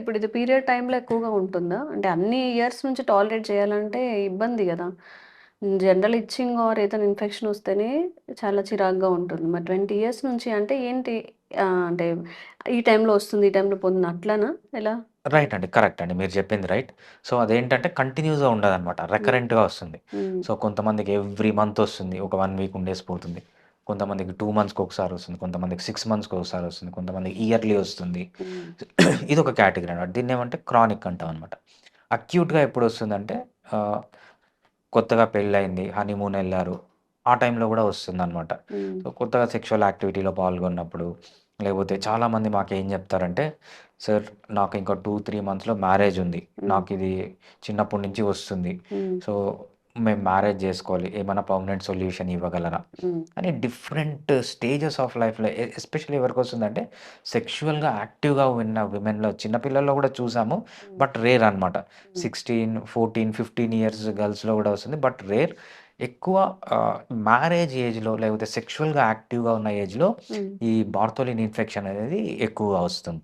ఇప్పుడు ఇది పీరియడ్ టైమ్‌లో ఎక్కువగా ఉంటుందా? అంటే అన్ని ఇయర్స్ నుంచి టాలరేట్ చేయాలంటే ఇబ్బంది గదా! జనరల్ ఇచ్చింగ్ ఆర్ ఏదైనా ఇన్ఫెక్షన్ వస్తేనే చాలా చిరాకుగా ఉంటుంది. మరి 20 ఇయర్స్ నుంచి అంటే ఏంటి? అంటే ఈ టైంలో వస్తుంది, ఈ టైంలో పోతుంది అట్లనా? ఎలా? రైట్ అండి. కరెక్ట్ అండి. మీరు చెప్పింది రైట్. సో, అదేంటంటే కంటిన్యూస్‌గా ఉండదనమాట. హ్మ్. రెకరెంట్‌గా వస్తుంది. హ్మ్. సో, కొంతమందికి ఎవ్రీ మంత్ వస్తుంది. ఒక 1 వీక్ ఉండేసి పోతుంది. కొంతమందికి 2 మంత్స్‌కి ఒకసారి వస్తుంది. కొంతమందికి 6 మంత్స్‌కి ఒకసారి వస్తుంది. కొంతమందికి ఇయర్లీ వస్తుంది. హ్మ్. ఇదొక కేటగరీ అనమాట. దీన్నేమంటే క్రానిక్ అంటామనమాట. అక్యూట్‌గా ఎప్పుడొస్తుందంటే ఆహ్, కొత్తగా పెళ్లయింది, హనీమూన్ ఎళ్లారు. ఆ టైంలో గూడా వస్తుందనమాట. హ్మ్. సో, కొత్తగా సెక్షువల్ యాక్టివిటీలో పాల్గొన్నప్పుడు, లేకపోతే చాలామంది మాకేం జెప్తారంటే, "సార్ నాకు ఇంకా 2, 3 మంత్స్‌లో మ్యారేజ్ ఉంది. హ్మ్. నాకిది చిన్నప్పటి నుంచి వస్తుంది. హ్మ్. సో, మేము మ్యారేజ్ జేసుకోవాలి. ఏమైనా పర్మనెంట్ సొల్యూషన్ ఇవ్వగలరా?" హ్మ్. అని డిఫరెంట్ స్టేజెస్ ఆఫ్ లైఫ్‌లో ఎస్పెషల్లీ ఎవరికొస్తుందంటే, సెక్షువల్‌గా యాక్టివ్‌గా ఉన్న విమెన్‌లో చిన్న పిల్లల్లో గూడా చూసాము. హ్మ్. బట్ రేర్ అనమాట. హ్మ్. 16, 14, 15 ఇయర్స్ గర్ల్స్‌లో గూడా వస్తుంది. But rare. ఎక్కువ మ్యారేజ్ ఏజ్‌లో లేకపోతే సెక్షువల్‌గా యాక్టివ్‌గా ఉన్న ఏజ్‌లో హ్మ్. ఈ బార్తోలిన్ ఇన్ఫెక్షన్ అనేది ఎక్కువగా వస్తుంటుంది.